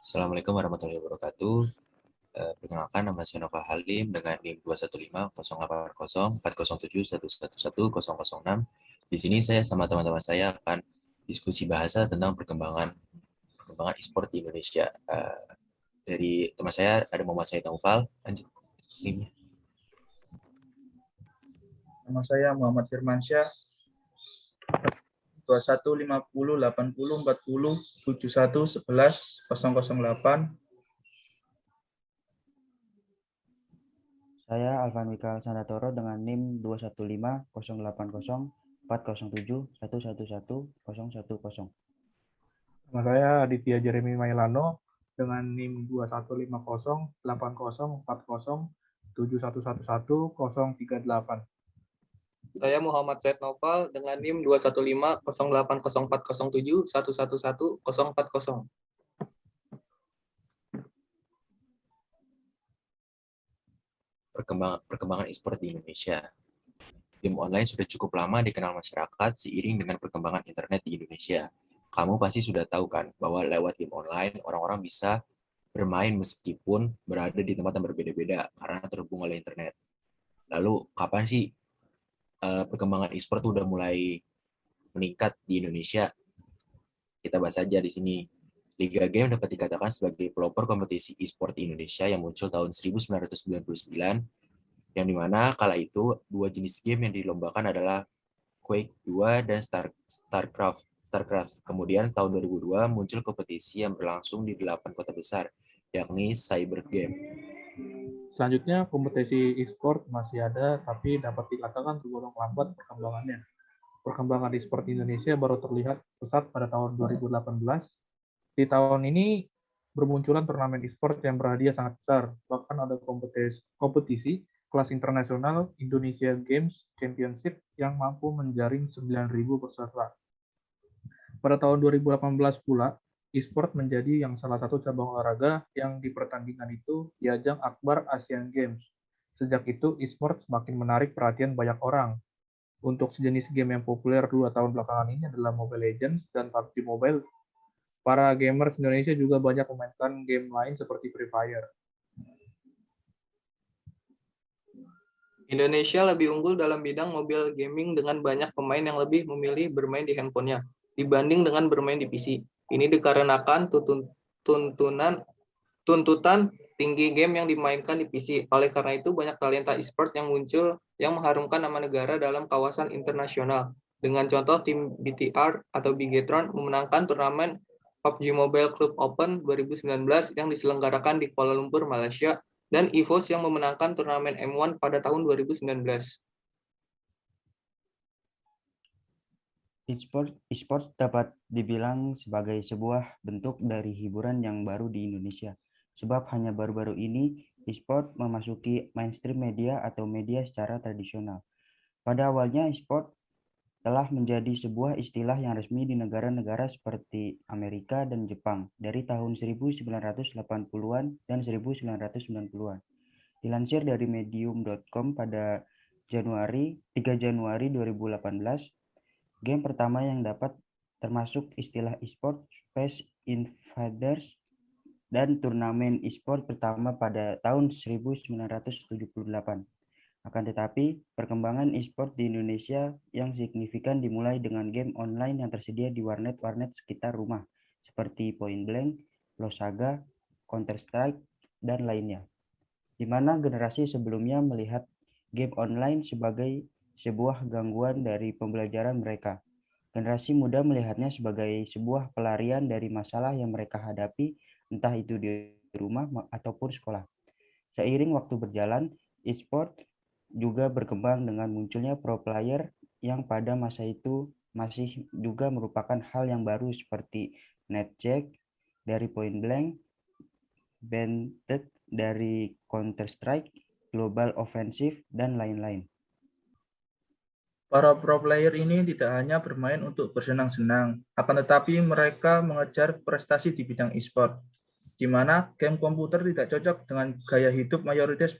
Assalamualaikum warahmatullahi wabarakatuh. Perkenalkan, nama saya Nova Halim dengan NIM 215080407111006. Di sini saya sama teman-teman saya akan diskusi bahasa tentang perkembangan e-sport di Indonesia. Dari teman saya ada Muhammad Said Naufal. Lanjut, NIM-nya. Nama saya Muhammad Firmansyah, 2150804071111008. Saya Alvan Mikal Sandatoro dengan NIM 215080407111010. Nama saya Aditya Jeremy Mailano dengan NIM 215084070111038. Saya Muhammad Said Noval dengan NIM 215084070111040. Perkembangan e-sport di Indonesia. Game online sudah cukup lama dikenal masyarakat seiring dengan perkembangan internet di Indonesia. Kamu pasti sudah tahu kan bahwa lewat game online orang-orang bisa bermain meskipun berada di tempat yang berbeda-beda karena terhubung oleh internet. Lalu kapan sih perkembangan e-sport udah mulai meningkat di Indonesia? Kita bahas aja di sini. Liga Game dapat dikatakan sebagai pelopor kompetisi e-sport di Indonesia yang muncul tahun 1999, yang dimana kala itu dua jenis game yang dilombakan adalah Quake 2 dan StarCraft. Kemudian tahun 2002 muncul kompetisi yang berlangsung di 8 kota besar, yakni Cyber Game. Selanjutnya, kompetisi e-sport masih ada, tapi dapat dikatakan tergolong lambat perkembangannya. Perkembangan e-sport di Indonesia baru terlihat pesat pada tahun 2018. Di tahun ini bermunculan turnamen e-sport yang berhadiah sangat besar. Bahkan ada kompetisi kelas internasional Indonesia Games Championship yang mampu menjaring 9.000 peserta. Pada tahun 2018 pula, e-sport menjadi yang salah satu cabang olahraga yang dipertandingkan itu di ajang Akbar Asian Games. Sejak itu, e-sport semakin menarik perhatian banyak orang. Untuk sejenis game yang populer 2 tahun belakangan ini adalah Mobile Legends dan PUBG Mobile. Para gamers Indonesia juga banyak memainkan game lain seperti Free Fire. Indonesia lebih unggul dalam bidang mobile gaming dengan banyak pemain yang lebih memilih bermain di handphonenya dibanding dengan bermain di PC. Ini dikarenakan tuntutan tinggi game yang dimainkan di PC. Oleh karena itu, banyak talenta e-sport yang muncul yang mengharumkan nama negara dalam kawasan internasional. Dengan contoh, tim BTR atau Bigetron memenangkan turnamen PUBG Mobile Club Open 2019 yang diselenggarakan di Kuala Lumpur, Malaysia, dan EVOS yang memenangkan turnamen M1 pada tahun 2019. E-sport dapat dibilang sebagai sebuah bentuk dari hiburan yang baru di Indonesia. Sebab hanya baru-baru ini, e-sport memasuki mainstream media atau media secara tradisional. Pada awalnya, e-sport telah menjadi sebuah istilah yang resmi di negara-negara seperti Amerika dan Jepang dari tahun 1980-an dan 1990-an. Dilansir dari medium.com pada 3 Januari 2018, game pertama yang dapat termasuk istilah e-sport, Space Invaders, dan turnamen e-sport pertama pada tahun 1978. Akan tetapi, perkembangan e-sport di Indonesia yang signifikan dimulai dengan game online yang tersedia di warnet-warnet sekitar rumah, seperti Point Blank, Losaga, Counter-Strike, dan lainnya. Di mana generasi sebelumnya melihat game online sebagai sebuah gangguan dari pembelajaran mereka. Generasi muda melihatnya sebagai sebuah pelarian dari masalah yang mereka hadapi, entah itu di rumah ataupun sekolah. Seiring waktu berjalan, e-sport juga berkembang dengan munculnya pro player yang pada masa itu masih juga merupakan hal yang baru seperti NetJack dari Point Blank, Bentet dari Counter-Strike, Global Offensive, dan lain-lain. Para pro player ini tidak hanya bermain untuk bersenang-senang, akan tetapi mereka mengejar prestasi di bidang e-sport, di mana game komputer tidak cocok dengan gaya hidup mayoritas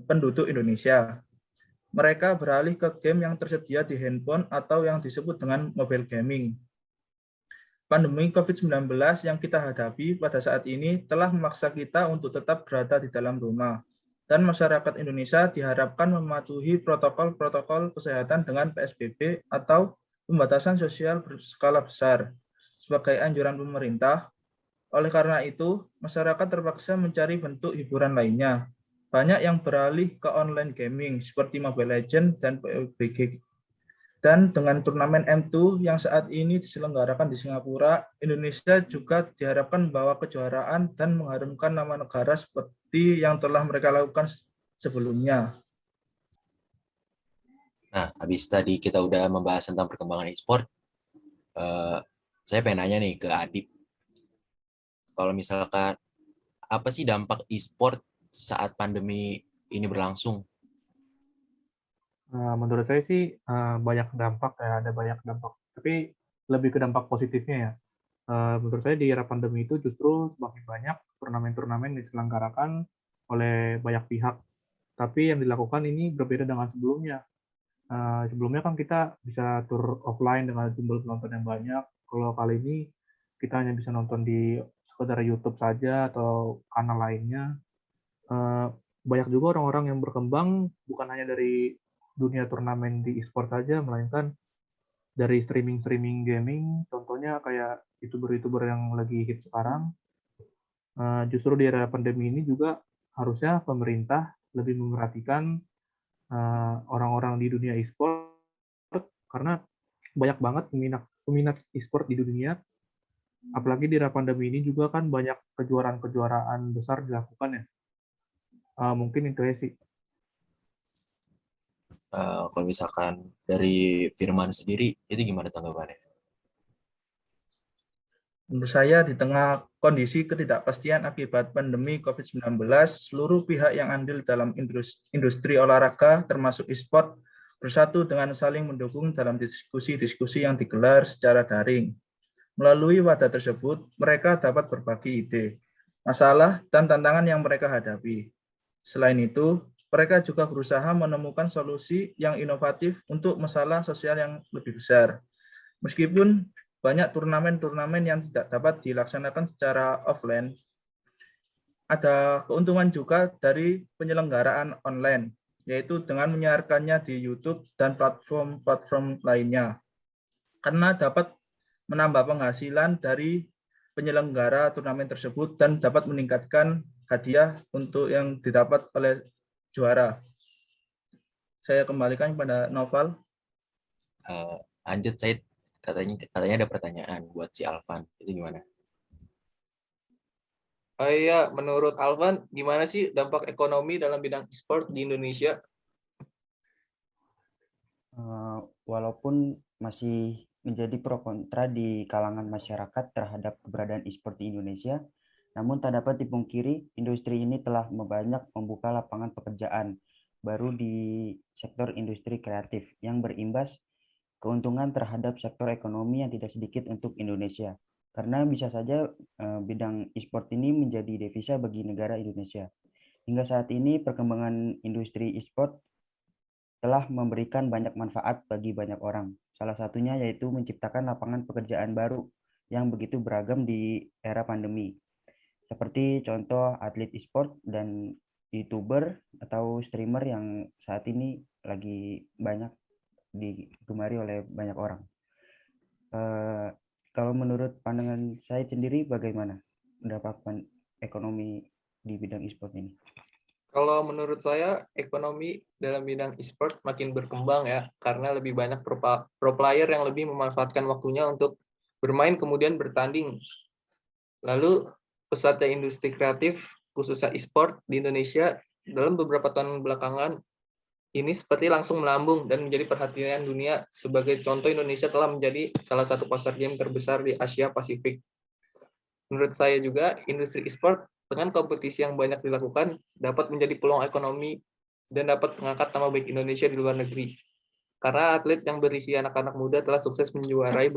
penduduk Indonesia. Mereka beralih ke game yang tersedia di handphone atau yang disebut dengan mobile gaming. Pandemi COVID-19 yang kita hadapi pada saat ini telah memaksa kita untuk tetap berada di dalam rumah. Dan masyarakat Indonesia diharapkan mematuhi protokol-protokol kesehatan dengan PSBB atau pembatasan sosial berskala besar sebagai anjuran pemerintah. Oleh karena itu, masyarakat terpaksa mencari bentuk hiburan lainnya. Banyak yang beralih ke online gaming seperti Mobile Legends dan PUBG. Dan dengan turnamen M2 yang saat ini diselenggarakan di Singapura, Indonesia juga diharapkan membawa kejuaraan dan mengharumkan nama negara seperti yang telah mereka lakukan sebelumnya. Nah, habis tadi kita udah membahas tentang perkembangan e-sport, saya pengen nanya nih ke Adip, kalau misalkan apa sih dampak e-sport saat pandemi ini berlangsung? Menurut saya sih banyak dampak ya, ada banyak dampak. Tapi lebih ke dampak positifnya ya. Menurut saya di era pandemi itu justru semakin banyak turnamen-turnamen diselenggarakan oleh banyak pihak. Tapi yang dilakukan ini berbeda dengan sebelumnya. Sebelumnya kan kita bisa tur offline dengan jumlah penonton yang banyak. Kalau kali ini kita hanya bisa nonton di sekedar YouTube saja atau kanal lainnya. Banyak juga orang-orang yang berkembang bukan hanya dari dunia turnamen di e-sport saja, melainkan dari streaming gaming, contohnya kayak YouTuber-YouTuber yang lagi hit sekarang. Justru di era pandemi ini juga harusnya pemerintah lebih memperhatikan orang-orang di dunia e-sport, karena banyak banget peminat e-sport di dunia. Apalagi di era pandemi ini juga kan banyak kejuaraan-kejuaraan besar dilakukan ya. Mungkin itu aja sih. Kalau misalkan dari Firman sendiri, itu gimana tanggapannya? Menurut saya, di tengah kondisi ketidakpastian akibat pandemi COVID-19, seluruh pihak yang andil dalam industri olahraga, termasuk e-sport, bersatu dengan saling mendukung dalam diskusi-diskusi yang digelar secara daring. Melalui wadah tersebut, mereka dapat berbagi ide, masalah, dan tantangan yang mereka hadapi. Selain itu, mereka juga berusaha menemukan solusi yang inovatif untuk masalah sosial yang lebih besar. Meskipun banyak turnamen-turnamen yang tidak dapat dilaksanakan secara offline, ada keuntungan juga dari penyelenggaraan online, yaitu dengan menyiarkannya di YouTube dan platform-platform lainnya, karena dapat menambah penghasilan dari penyelenggara turnamen tersebut dan dapat meningkatkan hadiah untuk yang didapat oleh juara. Saya kembalikan kepada Noval. Lanjut, Said. Katanya ada pertanyaan buat si Alvan. Itu gimana? Iya, menurut Alvan, gimana sih dampak ekonomi dalam bidang e-sport di Indonesia? Walaupun masih menjadi pro kontra di kalangan masyarakat terhadap keberadaan e-sport di Indonesia, namun tak dapat dipungkiri industri ini telah membuka lapangan pekerjaan baru di sektor industri kreatif yang berimbas keuntungan terhadap sektor ekonomi yang tidak sedikit untuk Indonesia. Karena bisa saja bidang e-sport ini menjadi devisa bagi negara Indonesia. Hingga saat ini perkembangan industri e-sport telah memberikan banyak manfaat bagi banyak orang. Salah satunya yaitu menciptakan lapangan pekerjaan baru yang begitu beragam di era pandemi. Seperti contoh atlet e-sport dan YouTuber atau streamer yang saat ini lagi banyak digemari oleh banyak orang. Kalau menurut pandangan saya sendiri, bagaimana pendapatan ekonomi di bidang e-sport ini? Kalau menurut saya, ekonomi dalam bidang e-sport makin berkembang ya, karena lebih banyak pro player yang lebih memanfaatkan waktunya untuk bermain kemudian bertanding. Lalu, pesatnya industri kreatif, khususnya e-sport di Indonesia, dalam beberapa tahun belakangan, ini seperti langsung melambung dan menjadi perhatian dunia. Sebagai contoh, Indonesia telah menjadi salah satu pasar game terbesar di Asia Pasifik. Menurut saya juga, industri e-sport dengan kompetisi yang banyak dilakukan dapat menjadi peluang ekonomi dan dapat mengangkat nama baik Indonesia di luar negeri. Karena atlet yang berisi anak-anak muda telah sukses menjuarai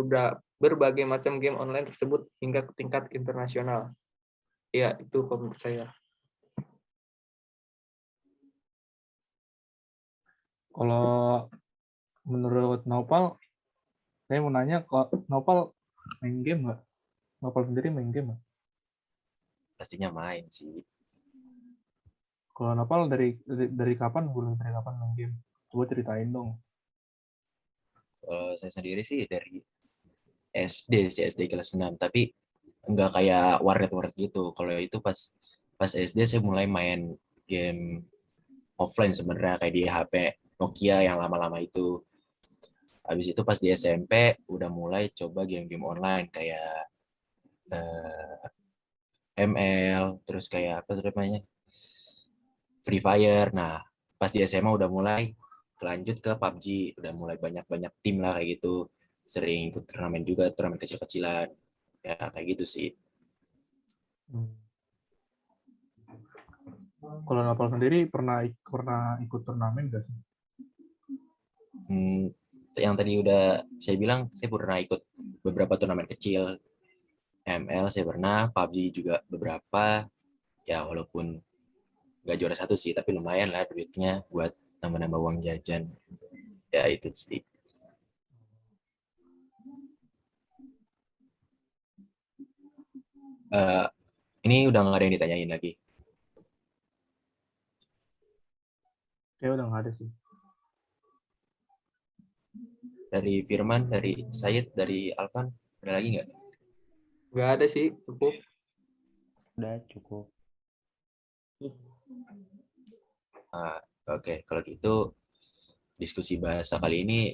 berbagai macam game online tersebut hingga ke tingkat internasional. Ya, itu menurut saya. Kalau menurut Nopal, saya mau nanya, kok Nopal Main game nggak? Nopal sendiri main game nggak? Pastinya main sih. Kalau Nopal dari kapan? Dari kapan main game? Coba ceritain dong. Kalau saya sendiri sih dari SD sih, SD kelas 6, tapi nggak kayak warnet gitu. Kalau itu pas SD saya mulai main game offline sebenarnya, kayak di HP Nokia yang lama-lama itu. Habis itu pas di SMP udah mulai coba game-game online kayak ML, terus kayak apa tuh namanya, Free Fire. Nah, pas di SMA udah mulai lanjut ke PUBG, udah mulai banyak-banyak tim lah kayak gitu. Sering ikut turnamen juga, turnamen kecil-kecilan. Ya, kayak gitu sih. Kalau Nopal sendiri pernah ikut turnamen nggak sih? Yang tadi udah saya bilang, saya pernah ikut beberapa turnamen kecil. ML saya pernah, PUBG juga beberapa. Ya, walaupun nggak juara satu sih, tapi lumayan lah duitnya buat nambah-nambah uang jajan. Ya, itu sih. Ini udah nggak ada yang ditanyain lagi. Kayak udah nggak ada sih. Dari Firman, dari Sayed, dari Alvan, ada lagi nggak? Nggak ada sih, cukup. Udah cukup. Oke, kalau gitu diskusi bahasa kali ini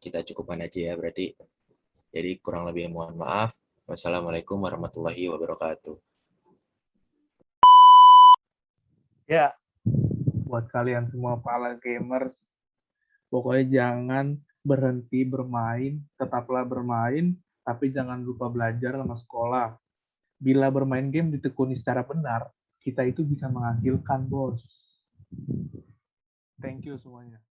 kita cukupkan aja ya berarti. Jadi kurang lebih mohon maaf. Wassalamualaikum warahmatullahi wabarakatuh. Ya, buat kalian semua para gamers, pokoknya jangan berhenti bermain, tetaplah bermain, tapi jangan lupa belajar sama sekolah. Bila bermain game ditekuni secara benar, kita itu bisa menghasilkan, bos. Thank you semuanya.